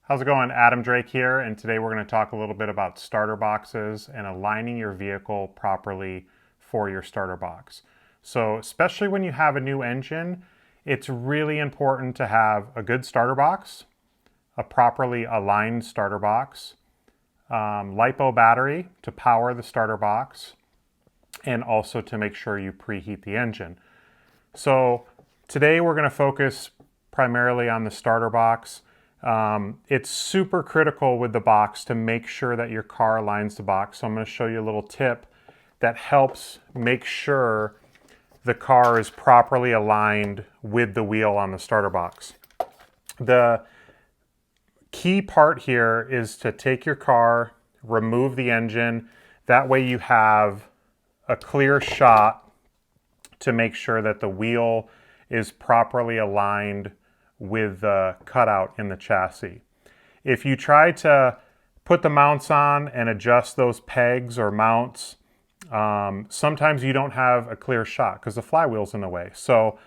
How's it going? Adam Drake here, and today we're going to talk a little bit about starter boxes and aligning your vehicle properly for your starter box. So, especially when you have a new engine, it's really important to have a good starter box, a properly aligned starter box, LiPo battery to power the starter box, and also to make sure you preheat the engine. So, today we're going to focus primarily on the starter box. It's super critical with the box to make sure that your car aligns the box. So I'm going to show you a little tip that helps make sure the car is properly aligned with the wheel on the starter box. The key part here is to take your car, remove the engine. That way you have a clear shot to make sure that the wheel is properly aligned with the cutout in the chassis. If you try to put the mounts on and adjust those pegs or mounts, sometimes you don't have a clear shot because the flywheel's in the way. So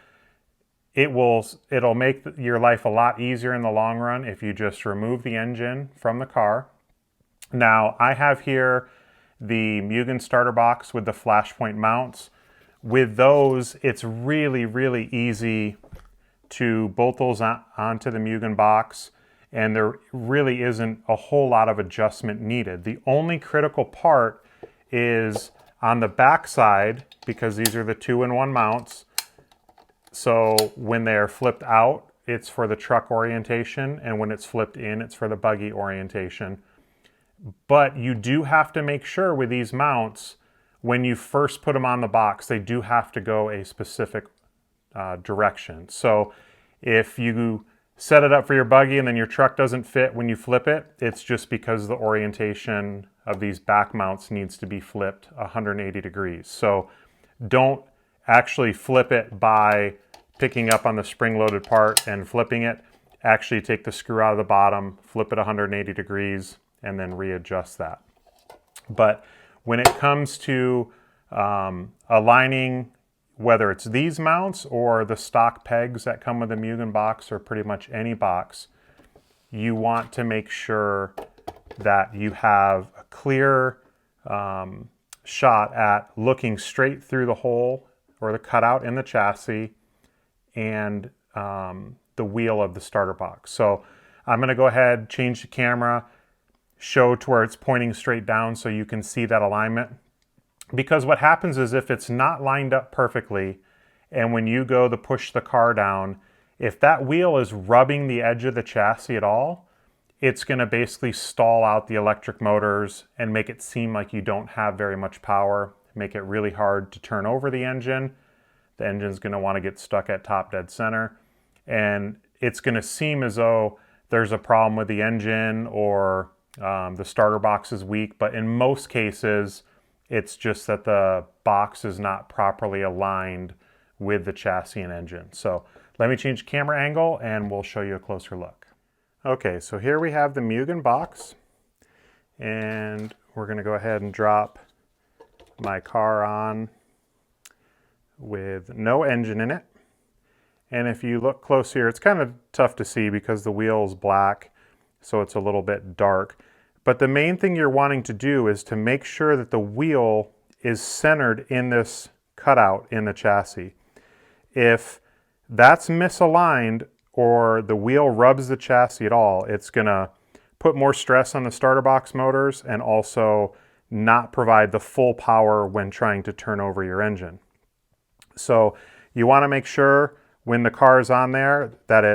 it'll make your life a lot easier in the long run if you just remove the engine from the car. Now, I have here the Mugen starter box with the Flashpoint mounts. With those, it's really, really easy to bolt those onto the Mugen box, and there really isn't a whole lot of adjustment needed. The only critical part is on the back side, because these are the 2-in-1 mounts. So when they're flipped out, it's for the truck orientation, and when it's flipped in, it's for the buggy orientation. But you do have to make sure with these mounts, when you first put them on the box, they do have to go a specific direction. So if you set it up for your buggy and then your truck doesn't fit when you flip it, it's just because the orientation of these back mounts needs to be flipped 180 degrees. So don't actually flip it by picking up on the spring-loaded part and flipping it. Actually take the screw out of the bottom, flip it 180 degrees, and then readjust that. But when it comes to aligning, whether it's these mounts or the stock pegs that come with the Mugen box or pretty much any box, you want to make sure that you have a clear shot at looking straight through the hole or the cutout in the chassis and the wheel of the starter box. So I'm going to go ahead, change the camera, show to where it's pointing straight down so you can see that alignment. Because what happens is if it's not lined up perfectly, and when you go to push the car down, if that wheel is rubbing the edge of the chassis at all, it's going to basically stall out the electric motors and make it seem like you don't have very much power, make it really hard to turn over the engine. The engine's going to want to get stuck at top dead center, and it's going to seem as though there's a problem with the engine or the starter box is weak, but in most cases, it's just that the box is not properly aligned with the chassis and engine. So let me change the camera angle and we'll show you a closer look. Okay, so here we have the Mugen box, and we're going to go ahead and drop my car on with no engine in it. And if you look close here, it's kind of tough to see because the wheel is black, so it's a little bit dark. But the main thing you're wanting to do is to make sure that the wheel is centered in this cutout in the chassis. If that's misaligned or the wheel rubs the chassis at all, it's going to put more stress on the starter box motors and also not provide the full power when trying to turn over your engine. So you want to make sure when the car is on there that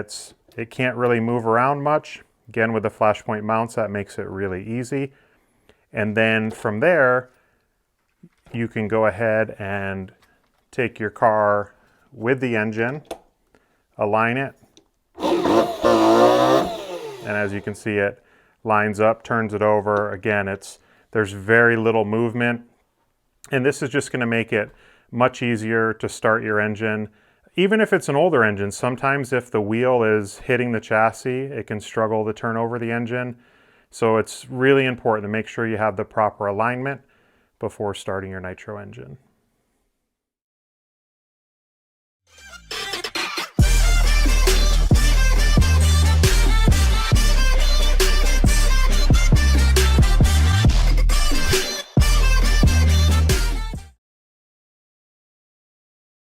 it can't really move around much. Again, with the Flashpoint mounts, that makes it really easy. And then from there, you can go ahead and take your car with the engine, align it, and as you can see, it lines up, turns it over. Again, there's very little movement, and this is just going to make it much easier to start your engine. Even if it's an older engine, sometimes if the wheel is hitting the chassis, it can struggle to turn over the engine. So it's really important to make sure you have the proper alignment before starting your nitro engine.